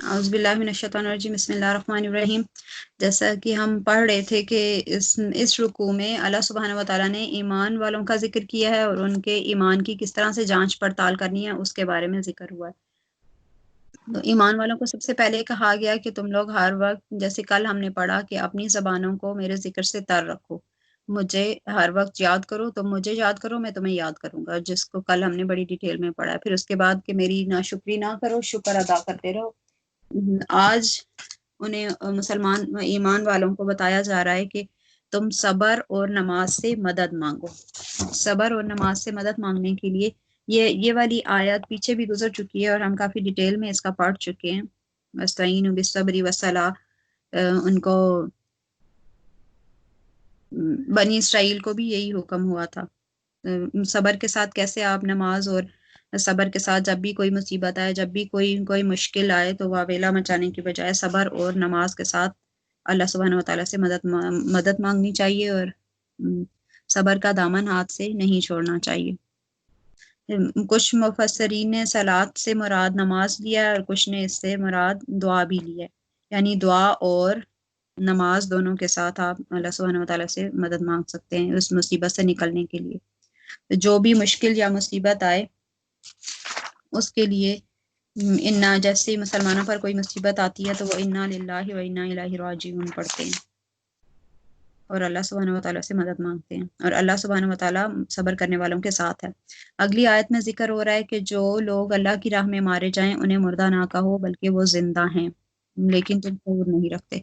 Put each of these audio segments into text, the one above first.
اعوذ باللہ من الشیطان الرجیم بسم اللہ الرحمن الرحیم۔ جیسا کہ ہم پڑھ رہے تھے کہ اس رکوع میں اللہ سبحانہ و تعالیٰ نے ایمان والوں کا ذکر کیا ہے اور ان کے ایمان کی کس طرح سے جانچ پڑتال کرنی ہے اس کے بارے میں ذکر ہوا ہے۔ تو ایمان والوں کو سب سے پہلے کہا گیا کہ تم لوگ ہر وقت، جیسے کل ہم نے پڑھا کہ اپنی زبانوں کو میرے ذکر سے تر رکھو، مجھے ہر وقت یاد کرو، تم مجھے یاد کرو میں تمہیں یاد کروں گا، جس کو کل ہم نے بڑی ڈیٹیل میں پڑھا ہے۔ پھر اس کے بعد کہ میری ناشکری نہ کرو، شکر ادا کرتے رہو۔ آج انہیں مسلمان ایمان والوں کو بتایا جا رہا ہے کہ تم صبر اور نماز سے مدد مانگو۔ صبر اور نماز سے مدد مانگنے کے لیے یہ والی آیت پیچھے بھی گزر چکی ہے اور ہم کافی ڈیٹیل میں اس کا پڑھ چکے ہیں۔ وَاسْتَعِینُوا بِالصَّبْرِ وَالصَّلَاةِ، ان کو بنی اسرائیل کو بھی یہی حکم ہوا تھا۔ صبر کے ساتھ کیسے آپ نماز اور صبر کے ساتھ جب بھی کوئی مصیبت آئے، جب بھی کوئی مشکل آئے تو واویلا مچانے کی بجائے صبر اور نماز کے ساتھ اللہ سبحانہ و تعالیٰ سے مدد مانگنی چاہیے اور صبر کا دامن ہاتھ سے نہیں چھوڑنا چاہیے۔ کچھ مفسرین نے صلاۃ سے مراد نماز لیا ہے اور کچھ نے اس سے مراد دعا بھی لیا ہے، یعنی دعا اور نماز دونوں کے ساتھ آپ اللہ سبحانہ و تعالیٰ سے مدد مانگ سکتے ہیں اس مصیبت سے نکلنے کے لیے۔ جو بھی مشکل یا مصیبت آئے اس کے لیے انا، جیسے مسلمانوں پر کوئی مصیبت آتی ہے تو وہ انا للہ و انا الیہ راجعون پڑھتے ہیں اور اللہ سبحانہ و تعالیٰ سے مدد مانگتے ہیں، اور اللہ سبحانہ و تعالیٰ صبر کرنے والوں کے ساتھ ہے۔ اگلی آیت میں ذکر ہو رہا ہے کہ جو لوگ اللہ کی راہ میں مارے جائیں انہیں مردہ نہ کہو بلکہ وہ زندہ ہیں، لیکن تم شعور نہیں رکھتے۔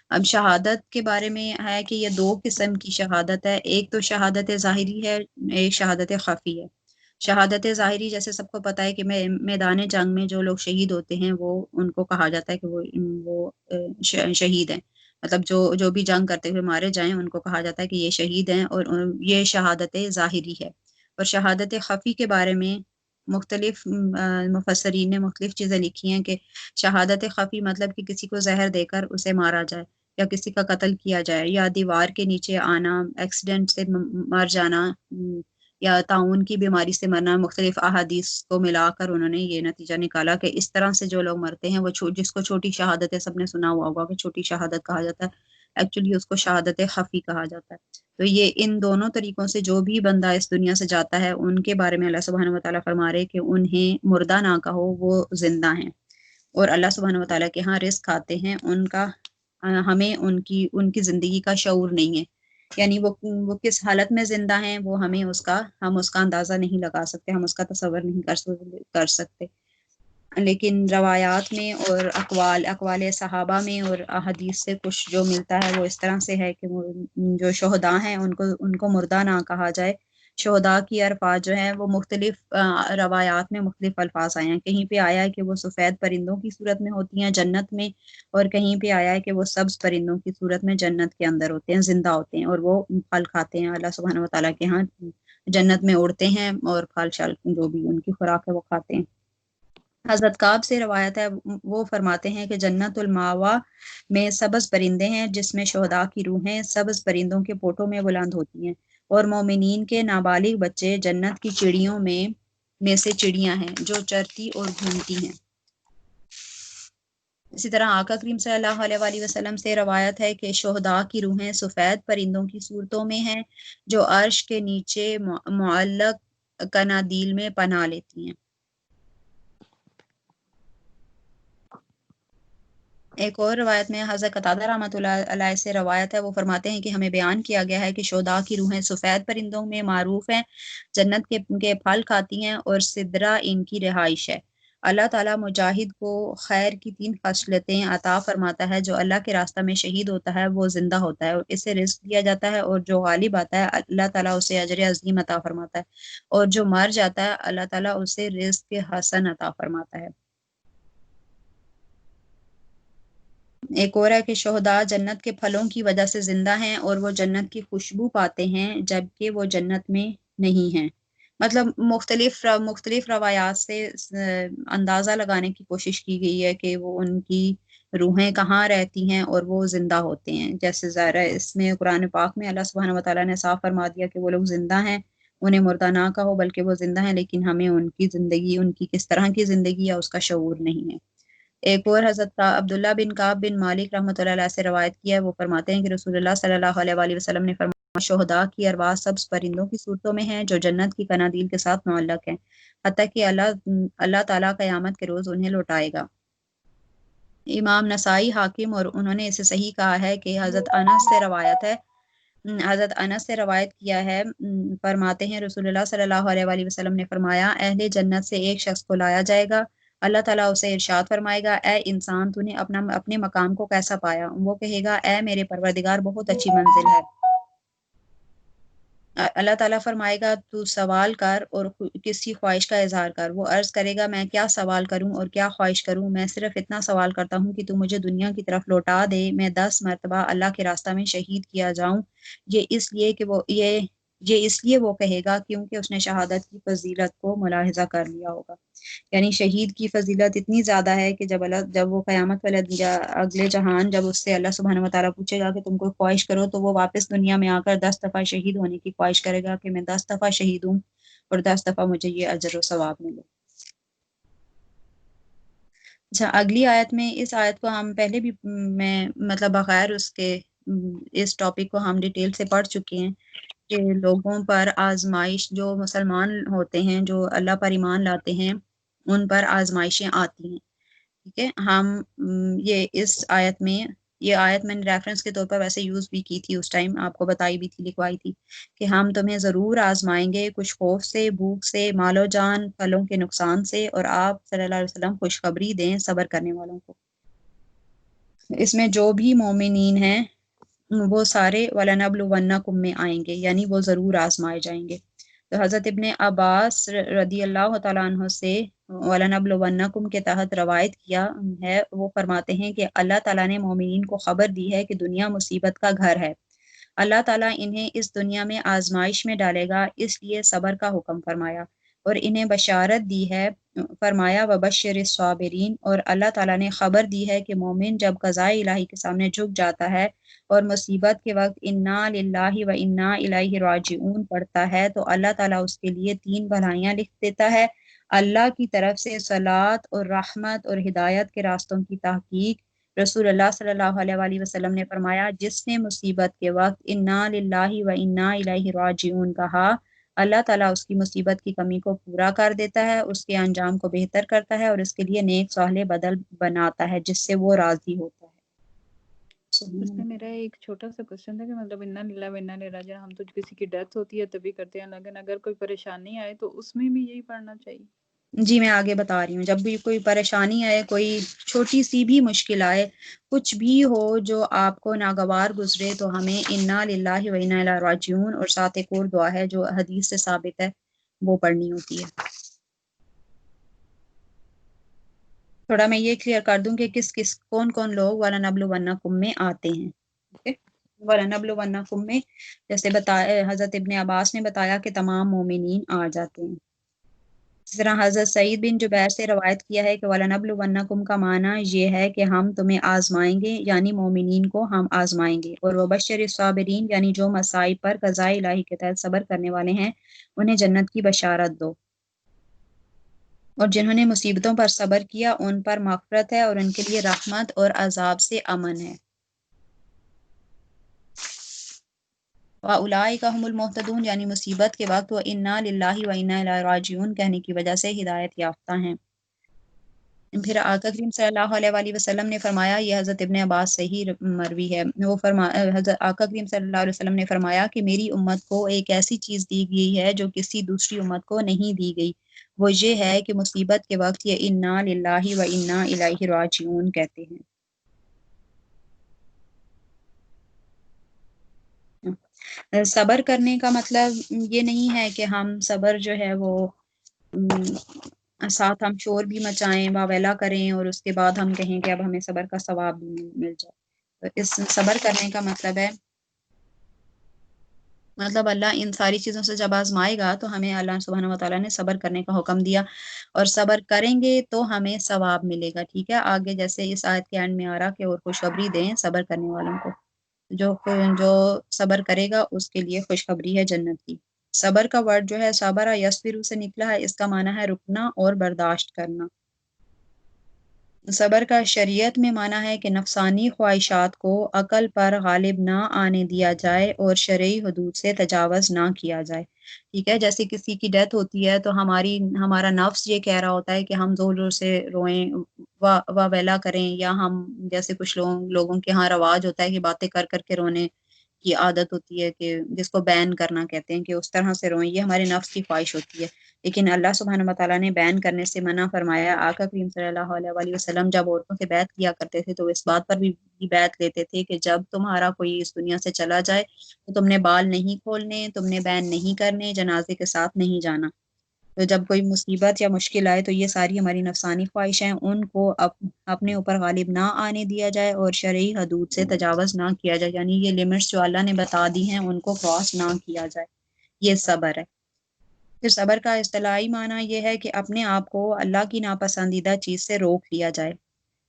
اب شہادت کے بارے میں ہے کہ یہ دو قسم کی شہادت ہے، ایک تو شہادت ظاہری ہے، ایک شہادت خفی ہے۔ شہادت ظاہری جیسے سب کو پتہ ہے کہ میدان جنگ میں جو لوگ شہید ہوتے ہیں وہ ان کو کہا جاتا ہے کہ وہ شہید ہیں، مطلب جو بھی جنگ کرتے ہوئے مارے جائیں ان کو کہا جاتا ہے کہ یہ شہید ہیں، اور یہ شہادت ظاہری ہے۔ اور شہادت خفی کے بارے میں مختلف مفسرین نے مختلف چیزیں لکھی ہیں کہ شہادت خفی مطلب کہ کسی کو زہر دے کر اسے مارا جائے، یا کسی کا قتل کیا جائے، یا دیوار کے نیچے آنا، ایکسیڈنٹ سے مر جانا، یا طاعون کی بیماری سے مرنا۔ مختلف احادیث کو ملا کر انہوں نے یہ نتیجہ نکالا کہ اس طرح سے جو لوگ مرتے ہیں وہ جس کو چھوٹی شہادت ہے، سب نے سنا ہوا ہوگا کہ چھوٹی شہادت کہا جاتا ہے، ایکچولی اس کو شہادت خفی کہا جاتا ہے۔ تو یہ ان دونوں طریقوں سے جو بھی بندہ اس دنیا سے جاتا ہے ان کے بارے میں اللہ سبحانہ و تعالیٰ فرما رہے کہ انہیں مردہ نہ کہو، وہ زندہ ہیں اور اللہ سبحانہ و تعالیٰ کے ہاں رزق کھاتے ہیں، ان کا ہمیں ان کی زندگی کا شعور نہیں ہے، یعنی وہ کس حالت میں زندہ ہیں وہ ہم اس کا اندازہ نہیں لگا سکتے، ہم اس کا تصور نہیں کر سکتے۔ لیکن روایات میں اور اقوال صحابہ میں اور احادیث سے کچھ جو ملتا ہے وہ اس طرح سے ہے کہ وہ جو شہداء ہیں ان کو مردہ نہ کہا جائے۔ شہداء کی الفاظ جو ہیں وہ مختلف روایات میں مختلف الفاظ آئے ہیں، کہیں پہ آیا ہے کہ وہ سفید پرندوں کی صورت میں ہوتی ہیں جنت میں، اور کہیں پہ آیا ہے کہ وہ سبز پرندوں کی صورت میں جنت کے اندر ہوتے ہیں، زندہ ہوتے ہیں، اور وہ پھل کھاتے ہیں، اللہ سبحانہ و تعالیٰ کے ہاں جنت میں اڑتے ہیں اور پھل شل جو بھی ان کی خوراک ہے وہ کھاتے ہیں۔ حضرت کعب سے روایت ہے، وہ فرماتے ہیں کہ جنت الماوا میں سبز پرندے ہیں جس میں شہداء کی روحیں سبز پرندوں کے پوٹوں میں بلند ہوتی ہیں، اور مومنین کے نابالغ بچے جنت کی چڑیوں میں سے چڑیاں ہیں جو چرتی اور گھومتی ہیں۔ اسی طرح آقا کریم صلی اللہ علیہ وآلہ وسلم سے روایت ہے کہ شہداء کی روحیں سفید پرندوں کی صورتوں میں ہیں جو عرش کے نیچے معلق کنادیل میں پناہ لیتی ہیں۔ ایک اور روایت میں حضرت قتادہ رحمۃ اللہ علیہ سے روایت ہے، وہ فرماتے ہیں کہ ہمیں بیان کیا گیا ہے کہ شہداء کی روحیں سفید پرندوں میں معروف ہیں، جنت کے پھل کھاتی ہیں اور سدرہ ان کی رہائش ہے۔ اللہ تعالیٰ مجاہد کو خیر کی 3 خصلتیں عطا فرماتا ہے، جو اللہ کے راستہ میں شہید ہوتا ہے وہ زندہ ہوتا ہے اور اسے رزق دیا جاتا ہے، اور جو غالب آتا ہے اللہ تعالیٰ اسے اجر عظیم عطا فرماتا ہے، اور جو مر جاتا ہے اللہ تعالیٰ اسے رزق حسن عطا فرماتا ہے۔ ایک اور ہے کہ شہداء جنت کے پھلوں کی وجہ سے زندہ ہیں اور وہ جنت کی خوشبو پاتے ہیں جبکہ وہ جنت میں نہیں ہیں۔ مطلب مختلف روایات سے اندازہ لگانے کی کوشش کی گئی ہے کہ وہ ان کی روحیں کہاں رہتی ہیں اور وہ زندہ ہوتے ہیں۔ جیسے ظاہر ہے اس میں قرآن پاک میں اللہ سبحانہ وتعالیٰ نے صاف فرما دیا کہ وہ لوگ زندہ ہیں، انہیں مردہ نہ کہو بلکہ وہ زندہ ہیں، لیکن ہمیں ان کی زندگی، ان کی کس طرح کی زندگی ہے اس کا شعور نہیں ہے۔ ایک اور حضرت عبداللہ بن کعب بن مالک رحمۃ اللہ علیہ سے روایت کیا ہے، وہ فرماتے ہیں کہ رسول اللہ صلی اللہ علیہ وآلہ وسلم نے فرمایا شہداء کی ارواح سبز پرندوں کی صورتوں میں ہیں جو جنت کی قنادیل کے ساتھ معلق ہیں، حتیٰ کہ اللہ تعالیٰ قیامت کے روز انہیں لوٹائے گا۔ امام نسائی حاکم اور انہوں نے اسے صحیح کہا ہے کہ حضرت انس سے روایت ہے، حضرت انس سے روایت کیا ہے، فرماتے ہیں رسول اللہ صلی اللہ علیہ وآلہ وسلم نے فرمایا اہل جنت سے ایک شخص کو لایا جائے گا، اللہ تعالیٰ اسے ارشاد فرمائے گا اے انسان تو نے اپنے مقام کو کیسا پایا؟ وہ کہے گا اے میرے پروردگار بہت اچھی منزل ہے۔ اللہ تعالیٰ فرمائے گا تو سوال کر اور کسی خواہش کا اظہار کر۔ وہ عرض کرے گا میں کیا سوال کروں اور کیا خواہش کروں؟ میں صرف اتنا سوال کرتا ہوں کہ تو مجھے دنیا کی طرف لوٹا دے، میں 10 مرتبہ اللہ کے راستہ میں شہید کیا جاؤں۔ یہ اس لیے وہ کہے گا کیونکہ اس نے شہادت کی فضیلت کو ملاحظہ کر لیا ہوگا۔ یعنی شہید کی فضیلت اتنی زیادہ ہے کہ جب وہ قیامت والے اگلے جہان جب اس سے اللہ سبحانہ و تعالیٰ پوچھے گا کہ تم کوئی خواہش کرو تو وہ واپس دنیا میں آ کر 10 دفعہ شہید ہونے کی خواہش کرے گا کہ میں 10 دفعہ شہید ہوں اور 10 دفعہ مجھے یہ اجر و ثواب ملے۔ اچھا، اگلی آیت میں، اس آیت کو ہم پہلے بھی میں مطلب بغیر اس کے اس ٹاپک کو ہم ڈیٹیل سے پڑھ چکے ہیں کہ لوگوں پر آزمائش، جو مسلمان ہوتے ہیں جو اللہ پر ایمان لاتے ہیں ان پر آزمائشیں آتی ہیں، ٹھیک ہے۔ ہم یہ آیت میں نے ریفرنس کے طور پر ویسے یوز بھی کی تھی، اس ٹائم آپ کو بتائی بھی تھی، لکھوائی تھی کہ ہم تمہیں ضرور آزمائیں گے، کچھ خوف سے، بھوک سے، مال و جان، پھلوں کے نقصان سے، اور آپ صلی اللہ علیہ وسلم خوشخبری دیں صبر کرنے والوں کو۔ اس میں جو بھی مومنین ہیں وہ سارے وَلَنَبْلُوَنَّکُم میں آئیں گے، یعنی وہ ضرور آزمائے جائیں گے۔ تو حضرت ابن عباس رضی اللہ تعالیٰ عنہ سے وَلَنَبْلُوَنَّکُم کے تحت روایت کیا ہے، وہ فرماتے ہیں کہ اللہ تعالیٰ نے مومنین کو خبر دی ہے کہ دنیا مصیبت کا گھر ہے، اللہ تعالیٰ انہیں اس دنیا میں آزمائش میں ڈالے گا، اس لیے صبر کا حکم فرمایا اور انہیں بشارت دی ہے، فرمایا وَبَشِّرِ الصَّابِرِينَ، اور اللہ تعالیٰ نے خبر دی ہے کہ مومن جب قضاء الہی کے سامنے جھک جاتا ہے اور مصیبت کے وقت انا للہ و انا الیہ راجعون پڑھتا ہے تو اللہ تعالیٰ اس کے لیے 3 بھلائیاں لکھ دیتا ہے، اللہ کی طرف سے صلاۃ اور رحمت اور ہدایت کے راستوں کی تحقیق۔ رسول اللہ صلی اللہ علیہ وآلہ وسلم نے فرمایا جس نے مصیبت کے وقت انا للہ و انا الیہ راجعون کہا، اللہ تعالیٰ اس کی مصیبت کی کمی کو پورا کر دیتا ہے، اس کے انجام کو بہتر کرتا ہے اور اس کے لیے نیک صالح بدل بناتا ہے جس سے وہ راضی ہوتا ہے۔ اس میں میرا ایک چھوٹا سا کوشچن تھا کہ مطلب انا للہ و انا الیہ راجعون، ہم تو کسی کی ڈیتھ ہوتی ہے تبھی کرتے ہیں، لیکن اگر کوئی پریشانی آئے تو اس میں بھی یہی پڑھنا چاہیے؟ جی میں آگے بتا رہی ہوں، جب بھی کوئی پریشانی آئے، کوئی چھوٹی سی بھی مشکل آئے، کچھ بھی ہو جو آپ کو ناگوار گزرے، تو ہمیں انا للہ و انا الیہ راجعون اور ساتھ ایک اور دعا ہے جو حدیث سے ثابت ہے وہ پڑھنی ہوتی ہے۔ تھوڑا میں یہ کلیئر کر دوں کہ کون لوگ وَلَنَبْلُوَنَّکُم میں آتے ہیں۔ وَلَنَبْلُوَنَّکُم میں جیسے حضرت ابن عباس نے بتایا کہ تمام مومنین آ جاتے ہیں۔ اس طرح حضرت سعید بن جبیر سے روایت کیا ہے کہ وَلَنَبْلُوَنَّکُم کا معنی یہ ہے کہ ہم تمہیں آزمائیں گے، یعنی مومنین کو ہم آزمائیں گے، اور وَبَشِّرِ الصَّابِرِينَ یعنی جو مصائب پر قضاء الہی کے تحت صبر کرنے والے ہیں انہیں جنت کی بشارت دو، اور جنہوں نے مصیبتوں پر صبر کیا ان پر مغفرت ہے اور ان کے لیے رحمت اور عذاب سے امن ہے۔ وَأُولَٰئِکَ هُمُ الْمُہْتَدُونَ یعنی مصیبت کے وقت وَإِنَّا لِلَّهِ وَإِنَّا إِلَیہِ رَاجِعُونَ کہنے کی وجہ سے ہدایت یافتہ ہیں۔ پھر آقا کریم صلی اللہ علیہ وآلہ وسلم نے فرمایا، یہ حضرت ابن عباس سے ہی مروی ہے، وہ حضرت آقا کریم صلی اللہ علیہ وسلم نے فرمایا کہ میری امت کو ایک ایسی چیز دی گئی ہے جو کسی دوسری امت کو نہیں دی گئی، وہ یہ ہے کہ مصیبت کے وقت یہ انا للہ و انا الیہ راجعون کہتے ہیں۔ صبر کرنے کا مطلب یہ نہیں ہے کہ ہم صبر جو ہے وہ ساتھ ہم شور بھی مچائیں، واویلا کریں اور اس کے بعد ہم کہیں کہ اب ہمیں صبر کا ثواب بھی مل جائے۔ تو اس صبر کرنے کا مطلب ہے، مطلب اللہ ان ساری چیزوں سے جب آزمائے گا تو ہمیں اللہ سبحانہ و تعالیٰ نے صبر کرنے کا حکم دیا، اور صبر کریں گے تو ہمیں ثواب ملے گا، ٹھیک ہے۔ آگے جیسے اس آیت کے اینڈ میں آ رہا کہ اور خوشخبری دیں صبر کرنے والوں کو، جو صبر کرے گا اس کے لیے خوشخبری ہے جنت کی۔ صبر کا ورڈ جو ہے صبر یصبر سے نکلا ہے، اس کا معنی ہے رکنا اور برداشت کرنا۔ صبر کا شریعت میں معنی ہے کہ نفسانی خواہشات کو عقل پر غالب نہ آنے دیا جائے اور شرعی حدود سے تجاوز نہ کیا جائے. ٹھیک ہے، جیسے کسی کی ڈیتھ ہوتی ہے تو ہمارا نفس یہ کہہ رہا ہوتا ہے کہ ہم زور زور سے روئیں، واہ ویلا کریں، یا ہم جیسے کچھ لوگوں کے ہاں رواج ہوتا ہے کہ باتیں کر کر کے رونے کی عادت ہوتی ہے، کہ جس کو بین کرنا کہتے ہیں، کہ اس طرح سے روئیں، یہ ہمارے نفس کی خواہش ہوتی ہے. لیکن اللہ سبحانہ وتعالیٰ نے بین کرنے سے منع فرمایا. آقا کریم صلی اللہ علیہ وآلہ وسلم جب عورتوں سے بیعت کیا کرتے تھے تو اس بات پر بھی بیعت لیتے تھے کہ جب تمہارا کوئی اس دنیا سے چلا جائے تو تم نے بال نہیں کھولنے، تم نے بین نہیں کرنے، جنازے کے ساتھ نہیں جانا. تو جب کوئی مصیبت یا مشکل آئے تو یہ ساری ہماری نفسانی خواہشیں، ان کو اپنے اوپر غالب نہ آنے دیا جائے اور شرعی حدود سے تجاوز نہ کیا جائے، یعنی یہ لمٹس جو اللہ نے بتا دی ہیں ان کو کراس نہ کیا جائے. یہ صبر ہے. پھر صبر کا اصطلاحی معنی یہ ہے کہ اپنے آپ کو اللہ کی ناپسندیدہ چیز سے روک لیا جائے.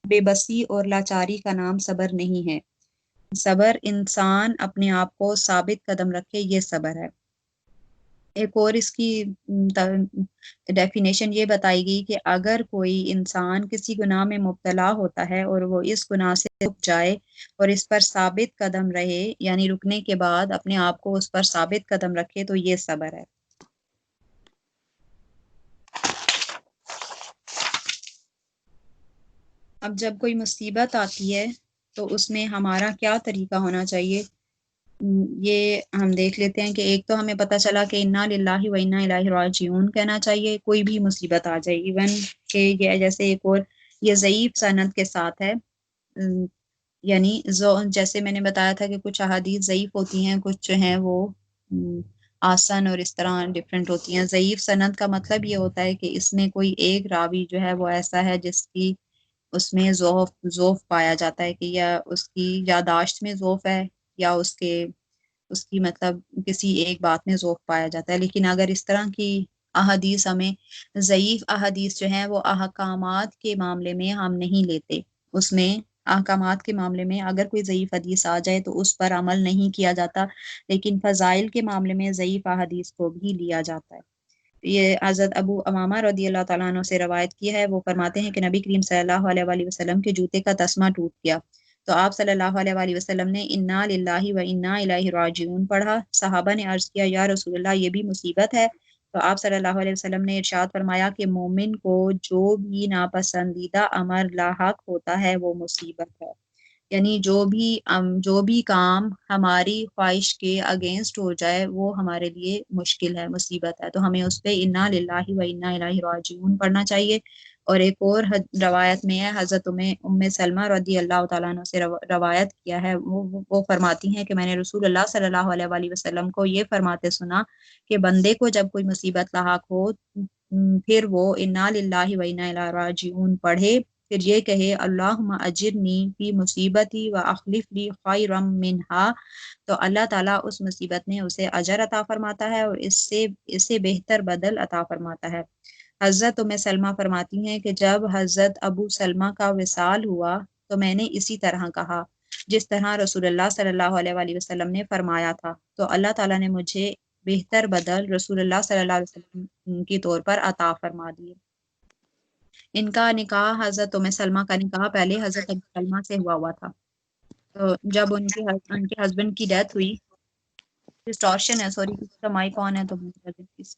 بے بسی اور لاچاری کا نام صبر نہیں ہے. صبر انسان اپنے آپ کو ثابت قدم رکھے، یہ صبر ہے. ایک اور اس کی ڈیفینیشن یہ بتائی گئی کہ اگر کوئی انسان کسی گناہ میں مبتلا ہوتا ہے اور وہ اس گناہ سے رک جائے اور اس پر ثابت قدم رہے، یعنی رکنے کے بعد اپنے آپ کو اس پر ثابت قدم رکھے، تو یہ صبر ہے. اب جب کوئی مصیبت آتی ہے تو اس میں ہمارا کیا طریقہ ہونا چاہیے، یہ ہم دیکھ لیتے ہیں. کہ ایک تو ہمیں پتہ چلا کہ انا للہ و انا الیہ راجعون کہنا چاہیے کوئی بھی مصیبت آ جائے. ایون کہ یہ جیسے ایک اور یہ ضعیف سند کے ساتھ ہے، یعنی جیسے میں نے بتایا تھا کہ کچھ احادیث ضعیف ہوتی ہیں، کچھ جو ہیں وہ آسن اور اس طرح ڈفرینٹ ہوتی ہیں. ضعیف سند کا مطلب یہ ہوتا ہے کہ اس میں کوئی ایک راوی جو ہے وہ ایسا ہے جس کی اس میں ضعف پایا جاتا ہے، کہ یا اس کی یاداشت میں ضعف ہے، یا اس کی مطلب کسی ایک بات میں ضعف پایا جاتا ہے. لیکن اگر اس طرح کی احادیث ہمیں ضعیف احادیث جو ہیں وہ احکامات کے معاملے میں ہم نہیں لیتے. اس میں احکامات کے معاملے میں اگر کوئی ضعیف حدیث آ جائے تو اس پر عمل نہیں کیا جاتا، لیکن فضائل کے معاملے میں ضعیف احادیث کو بھی لیا جاتا ہے. یہ حضرت ابو امامہ رضی اللہ تعالیٰ عنہ سے روایت کی ہے. وہ فرماتے ہیں کہ نبی کریم صلی اللہ علیہ وآلہ وسلم کے جوتے کا تسمہ ٹوٹ گیا تو آپ صلی اللہ علیہ وآلہ وسلم نے انا للہ و انا الیہ راجعون پڑھا. صحابہ نے عرض کیا یا رسول اللہ یہ بھی مصیبت ہے؟ تو آپ صلی اللہ علیہ وسلم نے ارشاد فرمایا کہ مومن کو جو بھی ناپسندیدہ امر لاحق ہوتا ہے وہ مصیبت ہے. یعنی جو بھی کام ہماری خواہش کے اگینسٹ ہو جائے وہ ہمارے لیے مشکل ہے، مصیبت ہے. تو ہمیں اس پہ انا للہ و انا الیہ راجعون پڑھنا چاہیے. اور ایک اور روایت میں ہے، حضرت ام سلمہ رضی اللہ تعالیٰ عنہ سے روایت کیا ہے. وہ فرماتی ہیں کہ میں نے رسول اللہ صلی اللہ علیہ وآلہ وسلم کو یہ فرماتے سنا کہ بندے کو جب کوئی مصیبت لاحق ہو پھر وہ انا للہ و انا الیہ راجعون پڑھے، پھر یہ کہے اللہم اجرنی فی مصیبتی و اخلف لی خیرا منہا، تو اللہ تعالیٰ اس مصیبت میں اسے اجر عطا فرماتا ہے اور اس سے بہتر بدل عطا فرماتا ہے. حضرت ام سلمہ فرماتی ہیں کہ جب حضرت ابو سلمہ کا وصال ہوا تو میں نے اسی طرح کہا جس طرح رسول اللہ صلی اللہ علیہ وآلہ وسلم نے فرمایا تھا، تو اللہ تعالیٰ نے مجھے بہتر بدل رسول اللہ صلی اللہ علیہ وسلم کی طور پر عطا فرما دیے. ان کا نکاح حضرت ام سلمہ کا نکاح پہلے حضرت ابو سلمہ سے ہوا تھا. تو جب ان کے ہسبینڈ کی ڈیتھ ہوئی، ڈسٹورشن ہے، سوری کسی کا مائک آن ہے تو بند کر دیں پلیز.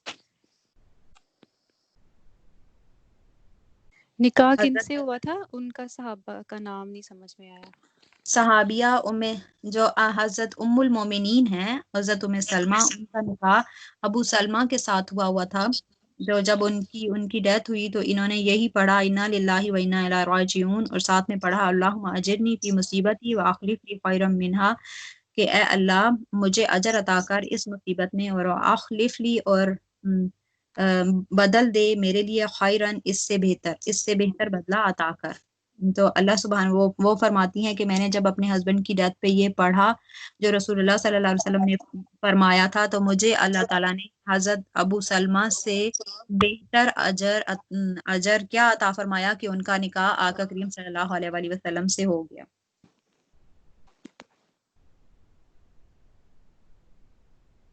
نکاح کن حضرت سے ہوا تھا؟ ان کا صحابہ کا نام نہیں سمجھ میں آیا. صحابیہ جو حضرت ام المومنین ہیں حضرت ام سلمہ، ان کا نکاح ابو سلمہ کے ساتھ ہوا تھا. جو جب ان کی ڈیتھ ہوئی تو انہوں نے یہی پڑھا انا للہ و انا الیہ راجعون، اور ساتھ میں پڑھا اللہم اجرنی فی مصیبتی و اخلف لی خیرا منہا، کہ اے اللہ مجھے اجر عطا کر اس مصیبت میں، اور اخلف لی اور بدل دے میرے لیے خیرن اس سے بہتر بدلہ عطا کر. تو اللہ سبحانہ وہ فرماتی ہیں کہ میں نے جب اپنے ہسبینڈ کی ڈیتھ پہ یہ پڑھا جو رسول اللہ صلی اللہ علیہ وسلم نے فرمایا تھا، تو مجھے اللہ تعالیٰ نے حضرت ابو سلمہ سے بہتر اجر کیا عطا فرمایا کہ ان کا نکاح آقا کریم صلی اللہ علیہ وآلہ وسلم سے ہو گیا.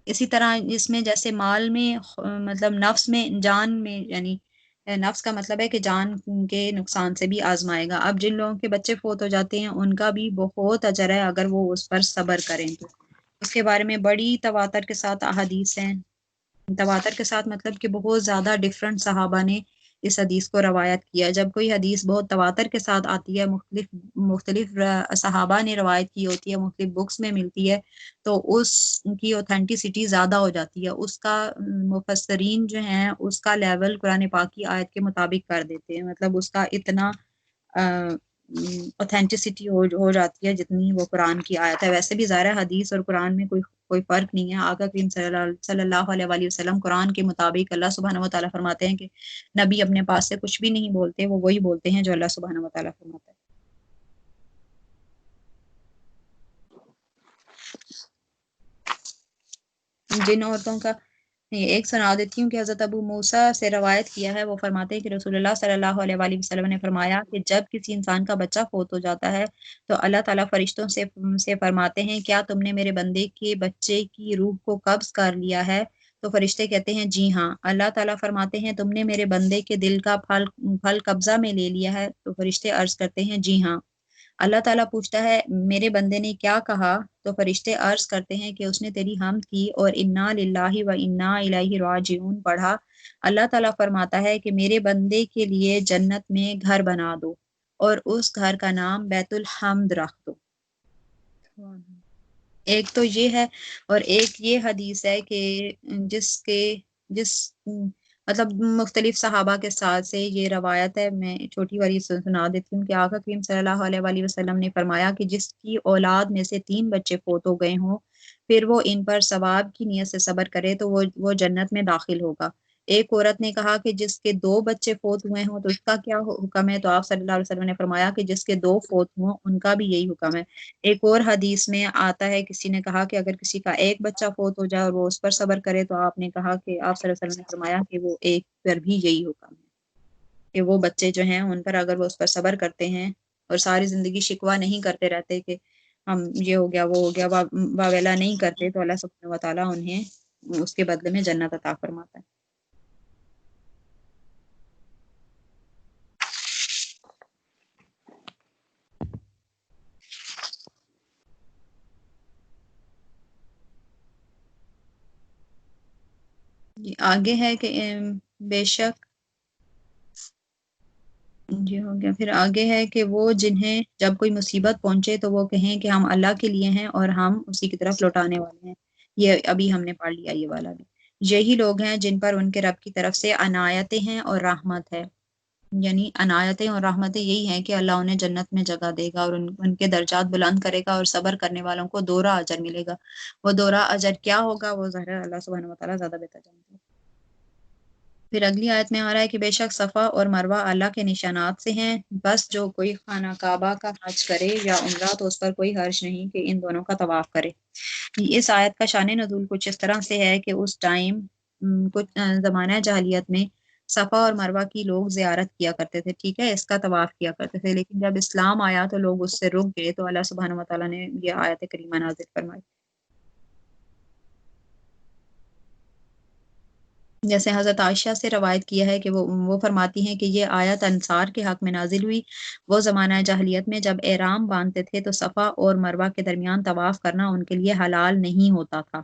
اسی طرح اس میں جیسے مال میں مطلب نفس میں، جان میں، یعنی نفس کا مطلب ہے کہ جان کے نقصان سے بھی آزمائے گا. اب جن لوگوں کے بچے فوت ہو جاتے ہیں ان کا بھی بہت اجر ہے اگر وہ اس پر صبر کریں تو. اس کے بارے میں بڑی تواتر کے ساتھ احادیث ہیں. تواتر کے ساتھ مطلب کہ بہت زیادہ ڈفرنٹ صحابہ نے اس حدیث کو روایت کیا. جب کوئی حدیث بہت تواتر کے ساتھ آتی ہے، مختلف صحابہ نے روایت کی ہوتی ہے، مختلف بکس میں ملتی ہے، تو اس کی اوتھینٹسٹی زیادہ ہو جاتی ہے. اس کا مفسرین جو ہیں اس کا لیول قرآن پاک کی آیت کے مطابق کر دیتے ہیں. مطلب اس کا اتنا اوتھینٹسٹی ہو جاتی ہے جتنی وہ قرآن کی آیت ہے. ویسے بھی ظاہر حدیث اور قرآن میں کوئی فرق نہیں ہے. آقا کریم صلی اللہ علیہ وآلہ وسلم قرآن کے مطابق، اللہ سبحانہ و تعالیٰ فرماتے ہیں کہ نبی اپنے پاس سے کچھ بھی نہیں بولتے، وہ وہی بولتے ہیں جو اللہ سبحانہ و تعالیٰ فرماتا ہے. جن عورتوں کا ایک سنا دیتی ہوں کہ حضرت ابو موسیٰ سے روایت کیا ہے، وہ فرماتے ہیں کہ رسول اللہ صلی اللہ علیہ وآلہ وسلم نے فرمایا کہ جب کسی انسان کا بچہ فوت ہو جاتا ہے تو اللہ تعالیٰ فرشتوں سے فرماتے ہیں کیا تم نے میرے بندے کے بچے کی روح کو قبض کر لیا ہے؟ تو فرشتے کہتے ہیں جی ہاں. اللہ تعالیٰ فرماتے ہیں تم نے میرے بندے کے دل کا پھل قبضہ میں لے لیا ہے؟ تو فرشتے عرض کرتے ہیں جی ہاں. اللہ تعالیٰ پوچھتا ہے میرے بندے نے کیا کہا؟ تو فرشتے عرض کرتے ہیں کہ اس نے تیری حمد کی اور انا للہ و انا الیہ راجعون پڑھا. اللہ تعالیٰ فرماتا ہے کہ میرے بندے کے لیے جنت میں گھر بنا دو اور اس گھر کا نام بیت الحمد رکھ دو. ایک تو یہ ہے، اور ایک یہ حدیث ہے کہ جس مطلب مختلف صحابہ کے ساتھ سے یہ روایت ہے. میں چھوٹی والی سنا دیتی ہوں کہ آقا کریم صلی اللہ علیہ وآلہ وسلم نے فرمایا کہ جس کی اولاد میں سے 3 بچے فوت ہو گئے ہوں پھر وہ ان پر ثواب کی نیت سے صبر کرے تو وہ جنت میں داخل ہوگا. ایک عورت نے کہا کہ جس کے 2 بچے فوت ہوئے ہوں تو اس کا کیا حکم ہے؟ تو آپ صلی اللہ علیہ وسلم نے فرمایا کہ جس کے 2 فوت ہوں ان کا بھی یہی حکم ہے. ایک اور حدیث میں آتا ہے کسی نے کہا کہ اگر کسی کا ایک بچہ فوت ہو جائے اور وہ اس پر صبر کرے تو آپ نے کہا کہ آپ صلی اللہ علیہ وسلم نے فرمایا کہ وہ ایک پر بھی یہی حکم ہے کہ وہ بچے جو ہیں ان پر اگر وہ اس پر صبر کرتے ہیں اور ساری زندگی شکوہ نہیں کرتے رہتے کہ ہم یہ ہو گیا وہ ہو گیا، واویلا نہیں کرتے، تو اللہ سبحانہ و تعالیٰ انہیں اس کے بدلے میں جنت عطا فرماتا ہے. آگے ہے کہ بے شک یہ ہو گیا. پھر آگے ہے کہ وہ جنہیں جب کوئی مصیبت پہنچے تو وہ کہیں کہ ہم اللہ کے لیے ہیں اور ہم اسی کی طرف لوٹانے والے ہیں. یہ ابھی ہم نے پڑھ لیا یہ والا بھی. یہی لوگ ہیں جن پر ان کے رب کی طرف سے عنایتیں ہیں اور رحمت ہے. یعنی عنایتیں اور رحمتیں یہی ہیں کہ اللہ انہیں جنت میں جگہ دے گا اور ان کے درجات بلند کرے گا اور صبر کرنے والوں کو دوہرا اجر ملے گا. وہ دوہرا اجر کیا ہوگا وہ ظاہر اللہ سبحانہ و تعالیٰ زیادہ بہتر جانتے ہیں. پھر اگلی آیت میں آ رہا ہے کہ بے شک صفا اور مروہ اللہ کے نشانات سے ہیں، بس جو کوئی خانہ کعبہ کا حج کرے یا عمرہ تو اس پر کوئی حرج نہیں کہ ان دونوں کا طواف کرے. اس آیت کا شان نزول کچھ اس طرح سے ہے کہ اس ٹائم کچھ زمانہ جاہلیت میں صفا اور مروہ کی لوگ زیارت کیا کرتے تھے، ٹھیک ہے، اس کا طواف کیا کرتے تھے، لیکن جب اسلام آیا تو لوگ اس سے رک گئے تو اللہ سبحانہ و تعالیٰ نے یہ آیت کریمہ نازل فرمائی. جیسے حضرت عائشہ سے روایت کیا ہے کہ وہ فرماتی ہیں کہ یہ آیت انصار کے حق میں نازل ہوئی. وہ زمانہ جاہلیت میں جب احرام باندھتے تھے تو صفا اور مروہ کے درمیان طواف کرنا ان کے لیے حلال نہیں ہوتا تھا.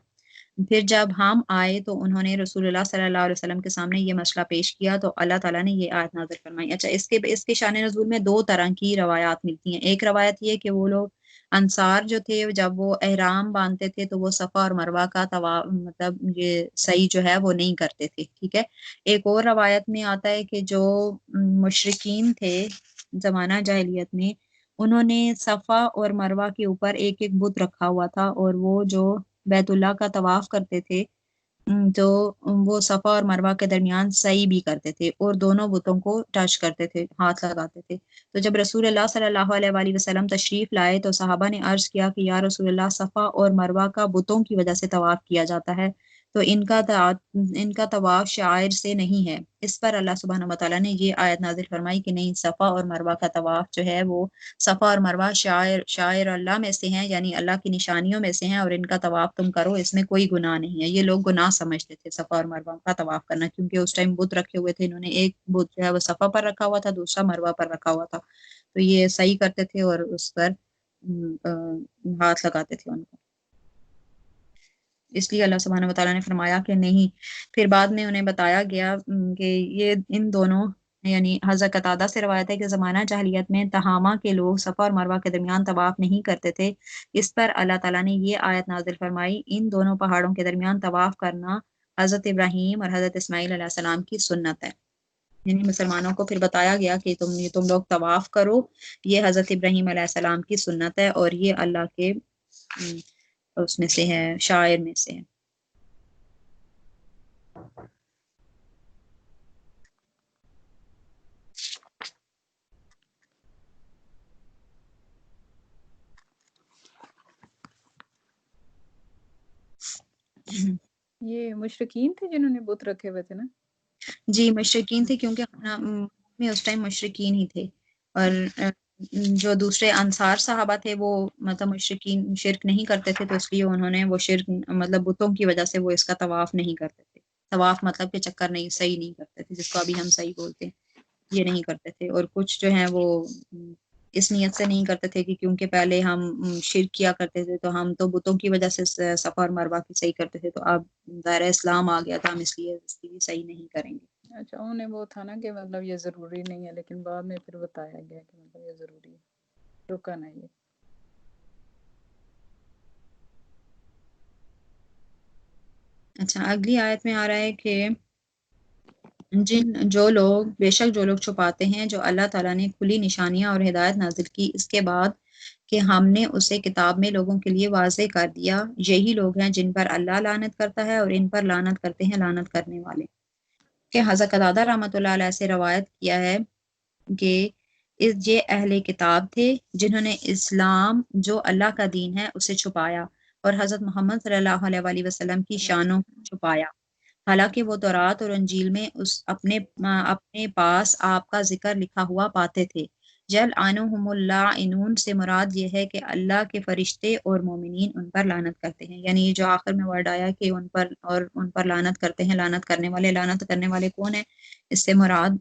پھر جب ہم آئے تو انہوں نے رسول اللہ صلی اللہ علیہ وسلم کے سامنے یہ مسئلہ پیش کیا تو اللہ تعالیٰ نے یہ آیت نازل فرمائی. اچھا، اس کے شان نزول میں 2 طرح کی روایات ملتی ہیں. ایک روایت یہ کہ وہ لوگ انصار جو تھے جب وہ احرام باندھتے تھے تو وہ صفا اور مروہ کا طواف مطلب یہ صحیح جو ہے وہ نہیں کرتے تھے، ٹھیک ہے. ایک اور روایت میں آتا ہے کہ جو مشرکین تھے زمانہ جاہلیت میں انہوں نے صفا اور مروہ کے اوپر ایک ایک بت رکھا ہوا تھا اور وہ جو بیت اللہ کا طواف کرتے تھے تو وہ صفا اور مروہ کے درمیان سعی بھی کرتے تھے اور دونوں بتوں کو ٹچ کرتے تھے، ہاتھ لگاتے تھے. تو جب رسول اللہ صلی اللہ علیہ وآلہ وسلم تشریف لائے تو صحابہ نے عرض کیا کہ یا رسول اللہ، صفا اور مروہ کا بتوں کی وجہ سے طواف کیا جاتا ہے تو ان کا طواف شاعر سے نہیں ہے۔ اس پر اللہ سبحانہ و تعالیٰ نے یہ آیت نازل فرمائی کہ نہیں، صفا اور مروہ کا طواف جو ہے وہ صفا اور مروہ شاعر اللہ میں سے ہیں، یعنی اللہ کی نشانیوں میں سے ہیں، اور ان کا طواف تم کرو، اس میں کوئی گناہ نہیں ہے۔ یہ لوگ گناہ سمجھتے تھے صفا اور مروہ کا طواف کرنا، کیونکہ اس ٹائم بت رکھے ہوئے تھے، انہوں نے ایک بت جو ہے وہ صفا پر رکھا ہوا تھا، دوسرا مروہ پر رکھا ہوا تھا، تو یہ صحیح کرتے تھے اور اس پر ہاتھ لگاتے تھے ان کو۔ اس لیے اللہ سبحانہ و تعالیٰ نے فرمایا کہ نہیں۔ پھر بعد میں انہیں بتایا گیا کہ یہ ان دونوں، یعنی حضرت قتادہ سے روایت ہے کہ زمانہ جاہلیت میں تہامہ کے لوگ صفا اور مروہ کے درمیان طواف نہیں کرتے تھے۔ اس پر اللہ تعالیٰ نے یہ آیت نازل فرمائی، ان دونوں پہاڑوں کے درمیان طواف کرنا حضرت ابراہیم اور حضرت اسماعیل علیہ السلام کی سنت ہے۔ یعنی مسلمانوں کو پھر بتایا گیا کہ تم لوگ طواف کرو، یہ حضرت ابراہیم علیہ السلام کی سنت ہے، اور یہ اللہ کے اس میں سے ہے، شاعر میں سے ہے۔ یہ مشرکین تھے جنہوں نے بت رکھے ہوئے تھے نا؟ جی مشرکین تھے، کیونکہ میں اس ٹائم مشرکین ہی تھے، اور جو دوسرے انصار صحابہ تھے وہ مطلب مشرکین شرک نہیں کرتے تھے، تو اس لیے انہوں نے وہ شرک مطلب بتوں کی وجہ سے وہ اس کا طواف نہیں کرتے تھے۔ طواف مطلب کہ چکر نہیں، صحیح نہیں کرتے تھے، جس کو ابھی ہم صحیح بولتے ہیں، یہ نہیں کرتے تھے۔ اور کچھ جو ہیں وہ اس نیت سے نہیں کرتے تھے کہ کیونکہ پہلے ہم شرک کیا کرتے تھے تو ہم تو بتوں کی وجہ سے صفا اور مروہ کی صحیح کرتے تھے، تو اب دائرہ اسلام آ گیا تھا، ہم اس لیے اس کی بھی صحیح نہیں کریں گے۔ اچھا، انہیں وہ تھا نا کہ مطلب یہ ضروری نہیں ہے، لیکن بعد میں پھر بتایا گیا کہ مطلب یہ ضروری ہے، رکا نا یہ۔ اچھا، اگلی آیت میں آ رہا ہے کہ جو لوگ چھپاتے ہیں جو اللہ تعالیٰ نے کھلی نشانیاں اور ہدایت نازل کی اس کے بعد کہ ہم نے اسے کتاب میں لوگوں کے لیے واضح کر دیا، یہی لوگ ہیں جن پر اللہ لعنت کرتا ہے اور ان پر لعنت کرتے ہیں لعنت کرنے والے۔ کہ حضرت قتادہ رحمۃ اللہ علیہ سے روایت کیا ہے کہ یہ اہل کتاب تھے جنہوں نے اسلام جو اللہ کا دین ہے اسے چھپایا، اور حضرت محمد صلی اللہ علیہ وآلہ وسلم کی شانوں کو چھپایا، حالانکہ وہ تورات اور انجیل میں اپنے پاس آپ کا ذکر لکھا ہوا پاتے تھے۔ یلعنہم اللاعنون سے مراد یہ ہے کہ اللہ کے فرشتے اور مومنین ان پر لعنت کرتے ہیں، یعنی یہ جو آخر میں ورڈ آیا کہ ان پر لعنت کرتے ہیں لعنت کرنے والے۔ لعنت کرنے والے کون ہیں؟ اس سے مراد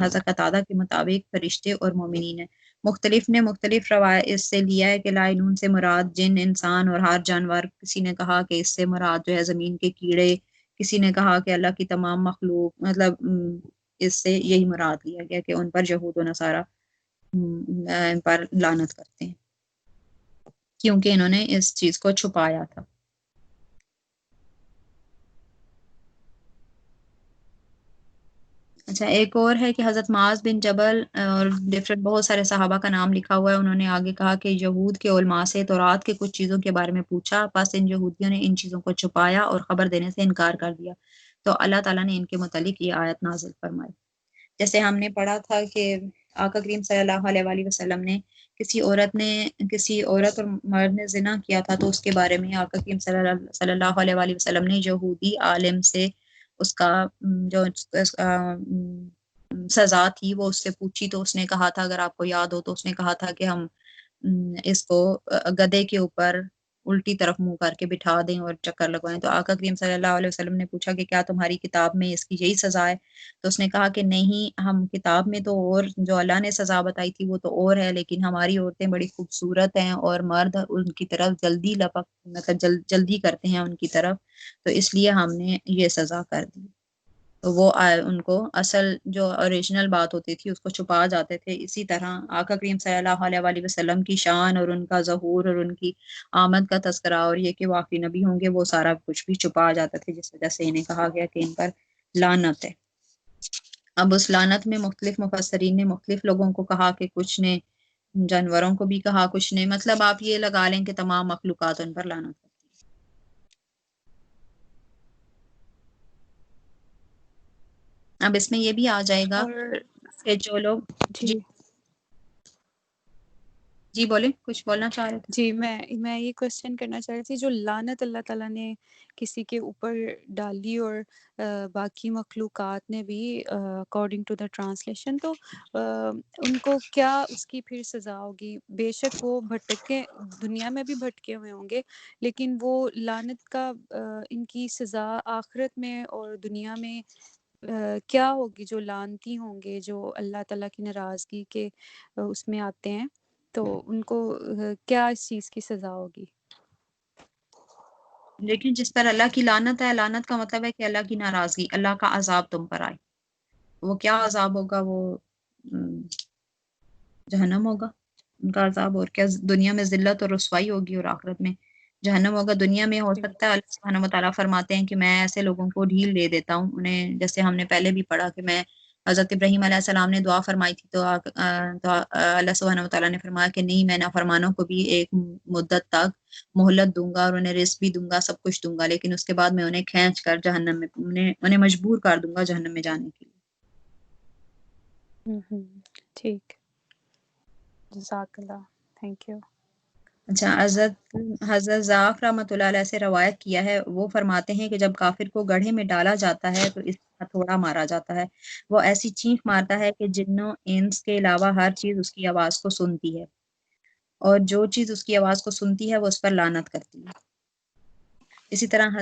حضرت قتادہ کے مطابق فرشتے اور مومنین ہیں۔ مختلف نے مختلف روایت اس سے لیا ہے کہ لعنون سے مراد جن، انسان اور ہر جانور، کسی نے کہا کہ اس سے مراد جو ہے زمین کے کیڑے، کسی نے کہا کہ اللہ کی تمام مخلوق، مطلب اس سے یہی مراد لیا گیا کہ ان پر یہود و نصارہ ان پر لعنت کرتے ہیں کیونکہ انہوں نے اس چیز کو چھپایا تھا۔ اچھا، ایک اور ہے کہ حضرت معاذ بن جبل اور ڈفرنٹ بہت سارے صحابہ کا نام لکھا ہوا ہے، انہوں نے آگے کہا کہ یہود کے علماء سے تورات کے کچھ چیزوں کے بارے میں پوچھا، پس ان یہودیوں نے ان چیزوں کو چھپایا اور خبر دینے سے انکار کر دیا، تو اللہ تعالیٰ نے ان کے متعلق یہ آیت نازل فرمائی۔ جیسے ہم نے پڑھا تھا کہ آقا کریم صلی اللہ علیہ وآلہ وسلم نے کسی عورت اور مرد نے زنا کیا تھا، تو اس کے بارے میں آقا کریم صلی اللہ علیہ وآلہ وسلم نے یہودی عالم سے اس کا جو سزا تھی وہ اس سے پوچھی، تو اس نے کہا تھا، اگر آپ کو یاد ہو تو اس نے کہا تھا کہ ہم اس کو گدھے کے اوپر الٹی طرف منہ کر کے بٹھا دیں اور چکر لگوائیں، تو آقا کریم صلی اللہ علیہ وسلم نے پوچھا کہ کیا تمہاری کتاب میں اس کی یہی سزا ہے؟ تو اس نے کہا کہ نہیں، ہم کتاب میں تو اور جو اللہ نے سزا بتائی تھی وہ تو اور ہے، لیکن ہماری عورتیں بڑی خوبصورت ہیں اور مرد ان کی طرف جلدی کرتے ہیں ان کی طرف، تو اس لیے ہم نے یہ سزا کر دی۔ تو وہ ان کو اصل جو اوریجنل بات ہوتی تھی اس کو چھپا جاتے تھے۔ اسی طرح آقا کریم صلی اللہ علیہ وآلہ وسلم کی شان اور ان کا ظہور اور ان کی آمد کا تذکرہ اور یہ کہ واقعی نبی ہوں گے، وہ سارا کچھ بھی چھپا جاتا تھے، جس وجہ سے انہیں کہا گیا کہ ان پر لعنت ہے۔ اب اس لعنت میں مختلف مفسرین نے مختلف لوگوں کو کہا کہ کچھ نے جانوروں کو بھی کہا، کچھ نے، مطلب آپ یہ لگا لیں کہ تمام مخلوقات ان پر لعنت ہے۔ اب اس میں یہ بھی آ جائے گا اور کہ جو لوگ جی جی بولیں، کچھ بولنا چاہ رہے تھے؟ جی میں یہ کوشچن کرنا چاہ رہی تھی، جو لعنت اللہ تعالیٰ نے کسی کے اوپر ڈالی اور باقی مخلوقات نے بھی اکارڈنگ ٹو دا ٹرانسلیشن، تو ان کو کیا اس کی پھر سزا ہوگی؟ بے شک وہ بھٹکے، دنیا میں بھی بھٹکے ہوئے ہوں گے، لیکن وہ لعنت کا ان کی سزا آخرت میں اور دنیا میں کیا ہوگی؟ جو لعنتی ہوں گے، جو اللہ تعالیٰ کی ناراضگی کے اس میں آتے ہیں، تو ان کو کیا اس چیز کی سزا ہوگی؟ لیکن جس پر اللہ کی لعنت ہے، لعنت کا مطلب ہے کہ اللہ کی ناراضگی، اللہ کا عذاب تم پر آئے. وہ کیا عذاب ہوگا؟ وہ جہنم ہوگا ان کا عذاب. اور کیا دنیا میں ذلت اور رسوائی ہوگی، اور آخرت میں جہنم ہوگا. دنیا میں ہو سکتا ہے اللہ سبحانہ وتعالیٰ فرماتے ہیں کہ میں ایسے لوگوں کو ڈھیل دے دیتا ہوں انہیں، جیسے ہم نے پہلے بھی پڑھا کہ میں حضرت ابراہیم علیہ السلام نے دعا فرمائی تھی، تو اللہ سبحانہ وتعالیٰ نے فرمایا کہ نہیں، میں نافرمانوں کو بھی ایک مدت تک مہلت دوں گا اور انہیں رزق بھی دوں گا، سب کچھ دوں گا، لیکن اس کے بعد میں انہیں کھینچ کر جہنم میں انہیں مجبور کر دوں گا جہنم میں جانے کے لیے. ٹھیک، جزاک اللہ، تھینک یو. اچھا، حضرت ذاق رحمۃ اللہ علیہ سے روایت کیا ہے، وہ فرماتے ہیں کہ جب کافر کو گڑھے میں ڈالا جاتا ہے تو اس کا ہتھوڑا مارا جاتا ہے. وہ ایسی چیخ مارتا ہے کہ جنوں انس کے علاوہ ہر چیز اس کی آواز کو سنتی ہے، اور جو چیز اس کی آواز کو سنتی ہے وہ اس پر لعنت کرتی ہے. اسی طرح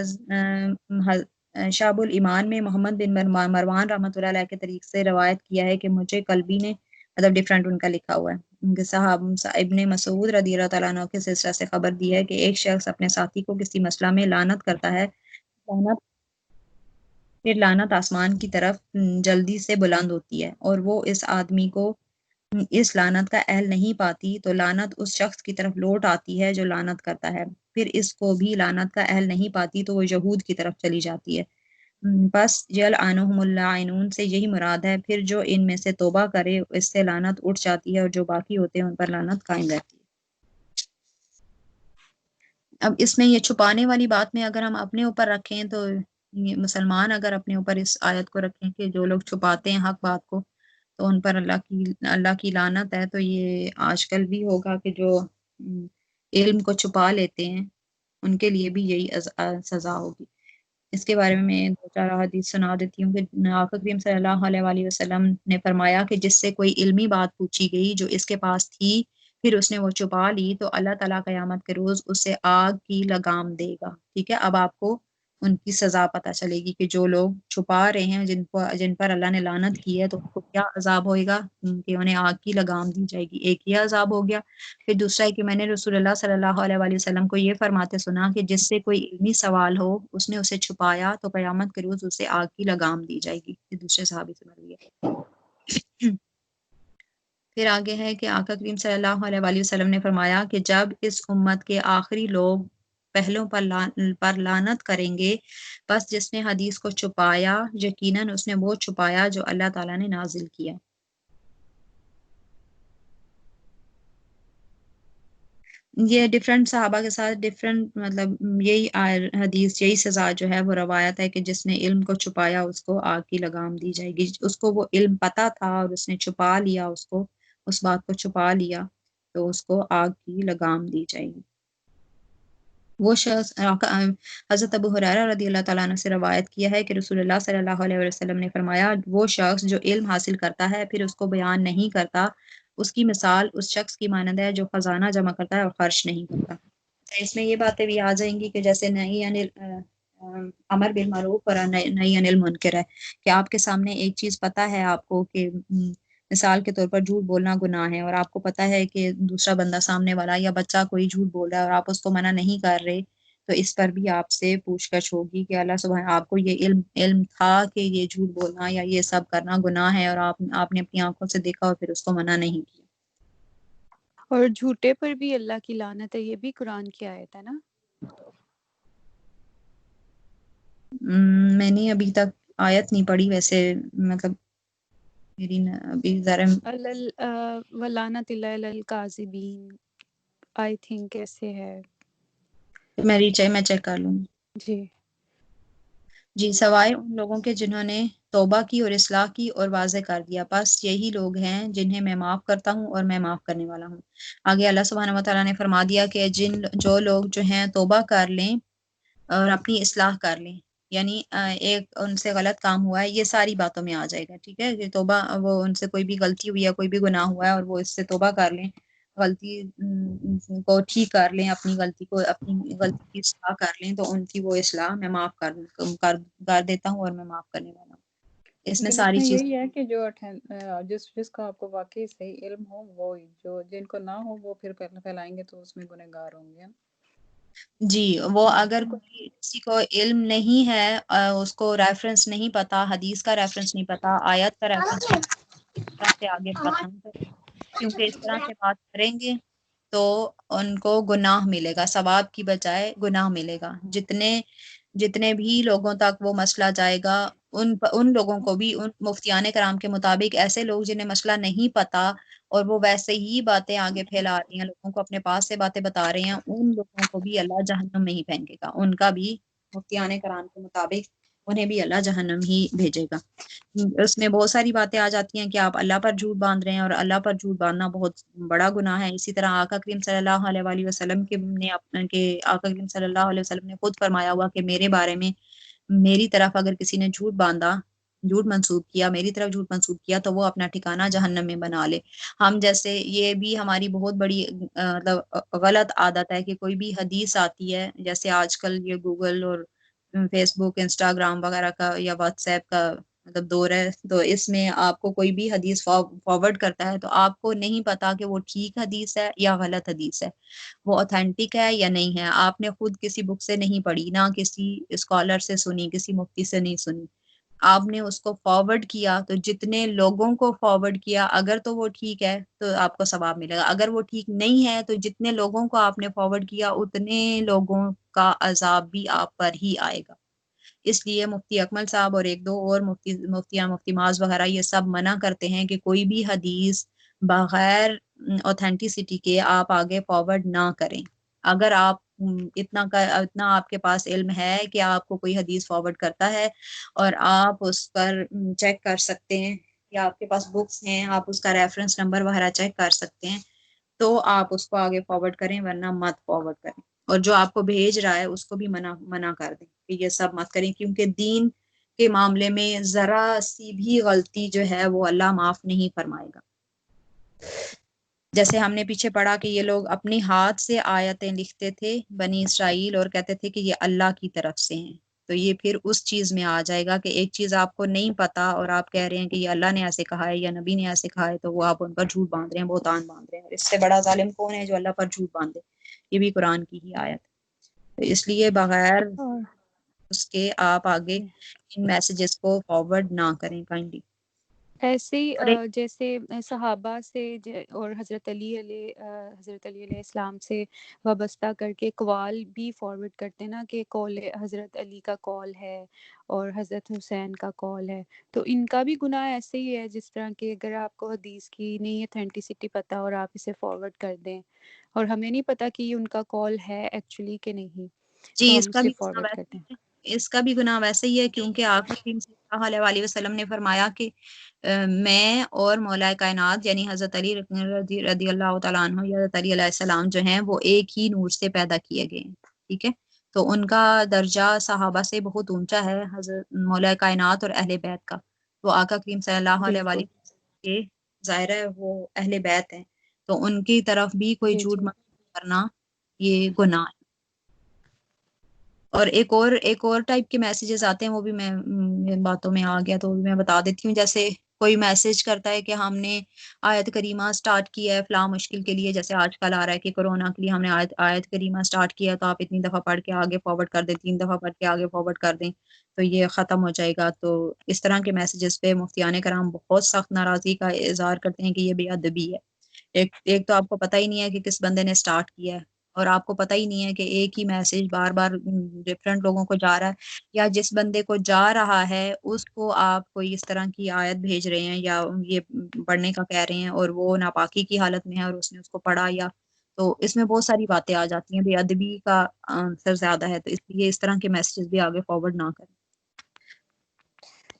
شعب الایمان میں محمد بن مروان رحمۃ اللہ علیہ کے طریق سے روایت کیا ہے کہ مجھے قلبی نے، مطلب ڈفرینٹ ان کا لکھا ہوا ہے، ان کے ابن مسعود رضی اللہ تعالیٰ عنہ کے سلسلہ سے خبر دی ہے کہ ایک شخص اپنے ساتھی کو کسی مسئلہ میں لعنت کرتا ہے، پھر لعنت آسمان کی طرف جلدی سے بلند ہوتی ہے، اور وہ اس آدمی کو اس لعنت کا اہل نہیں پاتی تو لعنت اس شخص کی طرف لوٹ آتی ہے جو لعنت کرتا ہے، پھر اس کو بھی لعنت کا اہل نہیں پاتی تو وہ یہود کی طرف چلی جاتی ہے. بس یلعنہم اللاعنون سے یہی مراد ہے، پھر جو ان میں سے توبہ کرے اس سے لعنت اٹھ جاتی ہے، اور جو باقی ہوتے ہیں ان پر لعنت قائم رہتی ہے. اب اس میں یہ چھپانے والی بات میں اگر ہم اپنے اوپر رکھیں تو یہ مسلمان اگر اپنے اوپر اس آیت کو رکھیں کہ جو لوگ چھپاتے ہیں حق بات کو تو ان پر اللہ کی لعنت ہے، تو یہ آج کل بھی ہوگا کہ جو علم کو چھپا لیتے ہیں ان کے لیے بھی یہی سزا ہوگی. اس کے بارے میں 2-4 حدیث سنا دیتی ہوں کہ آقا کریم صلی اللہ علیہ وآلہ وسلم نے فرمایا کہ جس سے کوئی علمی بات پوچھی گئی جو اس کے پاس تھی، پھر اس نے وہ چھپا لی، تو اللہ تعالیٰ قیامت کے روز اسے آگ کی لگام دے گا. ٹھیک ہے، اب آپ کو ان کی سزا پتہ چلے گی کہ جو لوگ چھپا رہے ہیں، جن پر اللہ نے لعنت کی ہے، تو ان کو کیا عذاب ہوئے گا کہ انہیں آگ کی لگام دی جائے گی. ایک یہ عذاب ہو گیا. پھر دوسرا ہے کہ میں نے رسول اللہ صلی اللہ علیہ وآلہ وسلم کو یہ فرماتے سنا کہ جس سے کوئی علمی سوال ہو اس نے اسے چھپایا تو قیامت کے روز اسے آگ کی لگام دی جائے گی. یہ دوسرے صحابی سے مروی ہے. پھر آگے ہے کہ آقا کریم صلی اللہ علیہ وآلہ وسلم نے فرمایا کہ جب اس امت کے آخری لوگ پہلوں پر لعنت کریں گے، بس جس نے حدیث کو چھپایا یقیناً اس نے وہ چھپایا جو اللہ تعالیٰ نے نازل کیا. یہ ڈفرینٹ صحابہ کے ساتھ ڈفرینٹ، مطلب یہی حدیث، یہی سزا جو ہے وہ روایت ہے کہ جس نے علم کو چھپایا اس کو آگ کی لگام دی جائے گی. اس کو وہ علم پتہ تھا اور اس نے چھپا لیا، اس بات کو چھپا لیا، تو اس کو آگ کی لگام دی جائے گی. وہ شخص، حضرت ابو ہریرہ رضی اللہ تعالیٰ عنہ سے روایت کیا ہے کہ رسول اللہ صلی اللہ علیہ وسلم نے فرمایا، وہ شخص جو علم حاصل کرتا ہے پھر اس کو بیان نہیں کرتا، اس کی مثال اس شخص کی مانند ہے جو خزانہ جمع کرتا ہے اور خرچ نہیں کرتا. اس میں یہ باتیں بھی آ جائیں گی کہ جیسے نہی انل امر بالمعروف اور نہی عن المنکر ہے، کہ آپ کے سامنے ایک چیز پتہ ہے آپ کو کہ مثال کے طور پر جھوٹ بولنا گناہ ہے، اور آپ کو پتہ ہے کہ دوسرا بندہ سامنے والا یا بچہ کوئی جھوٹ بول رہا ہے اور آپ اس کو منع نہیں کر رہے، تو اس پر بھی آپ سے پوچھ گچھ ہوگی کہ اللہ سبحانہ، آپ کو یہ علم تھا کہ یہ جھوٹ بولنا یا یہ سب کرنا گناہ ہے، اور آپ نے اپنی آنکھوں سے دیکھا اور پھر اس کو منع نہیں کیا. اور جھوٹے پر بھی اللہ کی لعنت ہے، یہ بھی قرآن کی آیت ہے نا؟ میں نے ابھی تک آیت نہیں پڑھی، ویسے مطلب میری ابھی ذرا ولعنت اللہ علی الکاذبین، آئی تھنک ایسے ہے. میں چیک کر لوں گی. جی جی، سوائے ان لوگوں کے جنہوں نے توبہ کی اور اصلاح کی اور واضح کر دیا، بس یہی لوگ ہیں جنہیں میں معاف کرتا ہوں اور میں معاف کرنے والا ہوں۔ آگے اللہ سبحانہ وتعالیٰ نے فرما دیا کہ جو لوگ جو ہیں توبہ کر لیں اور اپنی اصلاح کر لیں، یعنی ایک ان سے غلط کام ہوا ہے، یہ ساری باتوں میں آ جائے گا، ٹھیک ہے، کہ توبہ، وہ ان سے کوئی بھی غلطی ہوئی ہے، کوئی بھی گناہ ہوا ہے اور وہ اس سے توبہ کر لیں، غلطی کو ٹھیک کر لیں، اپنی غلطی کی اصلاح کر لیں، تو ان کی وہ اصلاح میں معاف کر دیتا ہوں اور میں معاف کرنے والا ہوں۔ اس میں لیکن اس ساری میں چیز یہی ہے کہ جو جس کا آپ کو واقعی صحیح علم ہو وہی، جو جن کو نہ ہو وہ پھر پھیلائیں گے تو اس میں گنہگار ہوں گے۔ جی، وہ اگر کوئی کسی کو علم نہیں ہے، اس کو ریفرنس نہیں پتا، حدیث کا ریفرنس نہیں پتا، آیت کا ریفرنس نہیں پتا، اس طرح سے آگے بات نہ کریں، کیونکہ اس طرح سے بات کریں گے تو ان کو گناہ ملے گا، ثواب کی بجائے گناہ ملے گا۔ جتنے بھی لوگوں تک وہ مسئلہ جائے گا، ان لوگوں کو بھی، ان مفتیان کرام کے مطابق، ایسے لوگ جنہیں مسئلہ نہیں پتا اور وہ ویسے ہی باتیں آگے پھیلا رہی ہیں، لوگوں کو اپنے پاس سے باتیں بتا رہے ہیں، ان لوگوں کو بھی اللہ جہنم میں ہی پھینکے گا، ان کا بھی مفتیان کرام کے مطابق انہیں بھی اللہ جہنم ہی بھیجے گا۔ اس میں بہت ساری باتیں آ جاتی ہیں کہ آپ اللہ پر جھوٹ باندھ رہے ہیں، اور اللہ پر جھوٹ باندھنا بہت بڑا گناہ ہے۔ اسی طرح آقا کریم صلی اللہ علیہ وآلہ وسلم آقا کریم صلی اللہ علیہ وسلم نے خود فرمایا ہوا کہ میرے بارے میں میری طرف اگر کسی نے جھوٹ منسوب کیا، میری طرف جھوٹ منسوب کیا، تو وہ اپنا ٹھکانہ جہنم میں بنا لے۔ ہم جیسے، یہ بھی ہماری بہت بڑی غلط عادت ہے کہ کوئی بھی حدیث آتی ہے، جیسے آج کل یہ گوگل اور فیس بک، انسٹاگرام وغیرہ کا یا واٹس ایپ کا دور ہے، تو اس میں آپ کو کوئی بھی حدیث فارورڈ کرتا ہے تو آپ کو نہیں پتا کہ وہ ٹھیک حدیث ہے یا غلط حدیث ہے، وہ اوتھینٹک ہے یا نہیں ہے۔ آپ نے خود کسی بک سے نہیں پڑھی، نہ کسی اسکالر سے سنی، کسی مفتی سے نہیں سنی، آپ نے اس کو فارورڈ کیا، تو جتنے لوگوں کو فارورڈ کیا، اگر تو وہ ٹھیک ہے تو آپ کو ثواب ملے گا، اگر وہ ٹھیک نہیں ہے تو جتنے لوگوں کو آپ نے فارورڈ کیا اتنے لوگوں کا عذاب بھی آپ پر ہی آئے گا۔ اس لیے مفتی اکمل صاحب اور ایک دو اور مفتی معاذ وغیرہ یہ سب منع کرتے ہیں کہ کوئی بھی حدیث بغیر اوتھینٹسٹی کے آپ آگے فارورڈ نہ کریں۔ اگر آپ اتنا آپ کے پاس علم ہے کہ آپ کو کوئی حدیث فارورڈ کرتا ہے اور آپ اس پر چیک کر سکتے ہیں، یا آپ کے پاس بکس ہیں، آپ اس کا ریفرنس نمبر وغیرہ چیک کر سکتے ہیں، تو آپ اس کو آگے فارورڈ کریں، ورنہ مت فارورڈ کریں۔ اور جو آپ کو بھیج رہا ہے اس کو بھی منع کر دیں کہ یہ سب مت کریں، کیونکہ دین کے معاملے میں ذرا سی بھی غلطی جو ہے وہ اللہ معاف نہیں فرمائے گا۔ جیسے ہم نے پیچھے پڑھا کہ یہ لوگ اپنی ہاتھ سے آیتیں لکھتے تھے بنی اسرائیل، اور کہتے تھے کہ یہ اللہ کی طرف سے ہیں، تو یہ پھر اس چیز میں آ جائے گا کہ ایک چیز آپ کو نہیں پتا اور آپ کہہ رہے ہیں کہ یہ اللہ نے ایسے کہا ہے یا نبی نے ایسے کہا ہے، تو وہ آپ ان پر جھوٹ باندھ رہے ہیں، بہتان باندھ رہے ہیں۔ اس سے بڑا ظالم کون ہے جو اللہ پر جھوٹ باندھے؟ یہ بھی قرآن کی ہی آیت ہے۔ تو اس لیے بغیر اور اس کے آپ آگے ان میسیجز کو فارورڈ نہ کریں کائنڈلی۔ ایسے ہی اور ایک جیسے صحابہ سے اور حضرت علیہ السلام سے وابستہ کر کے قوال بھی فارورڈ کرتے نا، کہ قول حضرت علی کا قول ہے اور حضرت حسین کا قول ہے، تو ان کا بھی گناہ ایسے ہی ہے، جس طرح کہ اگر آپ کو حدیث کی نہیں اتھینٹسٹی پتہ اور آپ اسے فارورڈ کر دیں، اور ہمیں نہیں پتہ کہ یہ ان کا قول ہے ایکچولی کہ نہیں، جی، تو اس ہم کا اسے بھی گناہ فارورڈ کر ویسے دیں۔ ہی ہے، اس کا بھی گناہ ویسے ہی ہے، کیونکہ آقا کریم صلی اللہ علیہ وآلہ وسلم نے فرمایا کہ میں اور مولا کائنات یعنی حضرت علی رضی اللہ تعالیٰ عنہ یا حضرت علی علیہ السلام جو ہیں وہ ایک ہی نور سے پیدا کیے گئے ہیں، ٹھیک ہے، تو ان کا درجہ صحابہ سے بہت اونچا ہے، حضرت مولا کائنات اور اہل بیت کا، تو آقا کریم صلی اللہ علیہ وآلہ بالکل وسلم کے ظاہر ہے وہ اہل بیت ہیں، تو ان کی طرف بھی کوئی جی جھوٹ جی کرنا یہ گناہ ہے۔ اور ایک اور ٹائپ کے میسیجز آتے ہیں، وہ بھی میں باتوں میں آ گیا تو وہ بھی میں بتا دیتی ہوں۔ جیسے کوئی میسج کرتا ہے کہ ہم نے آیت کریمہ سٹارٹ کیا ہے فلاں مشکل کے لیے، جیسے آج کل آ رہا ہے کہ کورونا کے لیے ہم نے آیت کریمہ سٹارٹ کیا، تو آپ اتنی دفعہ پڑھ کے آگے فارورڈ کر دیں، 3 دفعہ پڑھ کے آگے فارورڈ کر دیں تو یہ ختم ہو جائے گا۔ تو اس طرح کے میسیجز پہ مفتیان کرام بہت سخت ناراضگی کا اظہار کرتے ہیں کہ یہ بے ادبی ہے۔ ایک تو آپ کو پتہ ہی نہیں ہے کہ کس بندے نے سٹارٹ کیا ہے، اور آپ کو پتہ ہی نہیں ہے کہ ایک ہی میسج بار بار ڈفرینٹ لوگوں کو جا رہا ہے، یا جس بندے کو جا رہا ہے اس کو آپ کوئی اس طرح کی آیت بھیج رہے ہیں یا یہ پڑھنے کا کہہ رہے ہیں، اور وہ ناپاکی کی حالت میں ہے اور اس نے اس کو پڑھا، یا تو اس میں بہت ساری باتیں آ جاتی ہیں، بے ادبی کا عنصر زیادہ ہے، تو اس لیے اس طرح کے میسیجز بھی آگے فارورڈ نہ کریں۔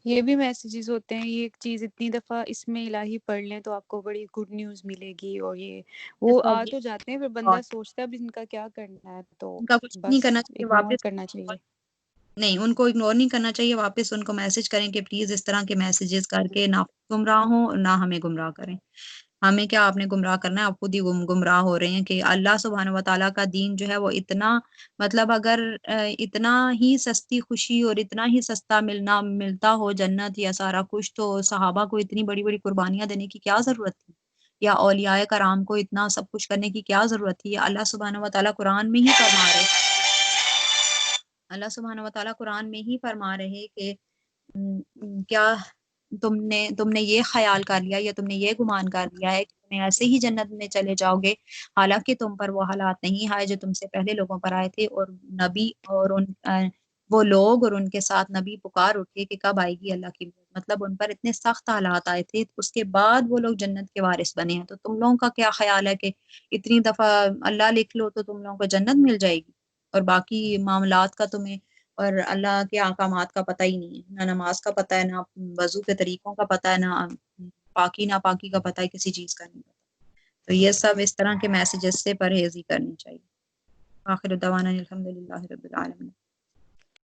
یہ بھی میسیجز ہوتے ہیں، یہ ایک چیز اتنی دفعہ اس میں الہی پڑھ لیں تو آپ کو بڑی گڈ نیوز ملے گی، اور یہ وہ آ تو جاتے ہیں، پھر بندہ سوچتا ہے اب ان کا کیا کرنا ہے، تو ان کا کچھ نہیں بس کرنا چاہیے، اگنور واپس کرنا چاہیے۔ نہیں، ان کو اگنور نہیں کرنا چاہیے، واپس ان کو میسج کریں کہ پلیز اس طرح کے میسیجز کر کے نہ گمراہ ہوں نہ ہمیں گمراہ کریں۔ ہمیں کیا آپ نے گمراہ کرنا ہے، آپ خود ہی گمراہ ہو رہے ہیں کہ اللہ سبحانہ و تعالیٰ کا دین جو ہے وہ اتنا، مطلب اگر اتنا ہی سستی خوشی اور اتنا ہی سستا ملتا ہو جنت یا سارا کچھ، تو صحابہ کو اتنی بڑی بڑی قربانیاں دینے کی کیا ضرورت تھی، یا اولیاء کرام کو اتنا سب کچھ کرنے کی کیا ضرورت تھی۔ اللہ سبحانہ و تعالیٰ قرآن میں ہی فرما رہے، اللہ سبحانہ و تعالیٰ قرآن میں ہی فرما رہے کہ کیا تم نے یہ خیال کر لیا یا تم نے یہ گمان کر لیا ہے کہ تمہیں ایسے ہی جنت میں چلے جاؤ گے، حالانکہ تم پر وہ حالات نہیں آئے جو تم سے پہلے لوگوں پر آئے تھے، اور نبی اور وہ لوگ اور ان کے ساتھ نبی پکار اٹھے کہ کب آئے گی اللہ کی موت، مطلب ان پر اتنے سخت حالات آئے تھے، اس کے بعد وہ لوگ جنت کے وارث بنے ہیں۔ تو تم لوگوں کا کیا خیال ہے کہ اتنی دفعہ اللہ لکھ لو تو تم لوگوں کو جنت مل جائے گی، اور باقی معاملات کا تمہیں اور اللہ کے احکامات کا پتہ ہی نہیں ہے، نہ نماز کا پتہ ہے، نہ وضو کے طریقوں کا پتہ ہے، نہ پاکی نہ پاکی کا پتہ ہے، کسی چیز کا نہیں پتہ۔ تو یہ سب اس طرح کے میسیجز سے پرہیزی کرنی چاہیے۔ آخر دعوانا الحمدللہ رب العالمین۔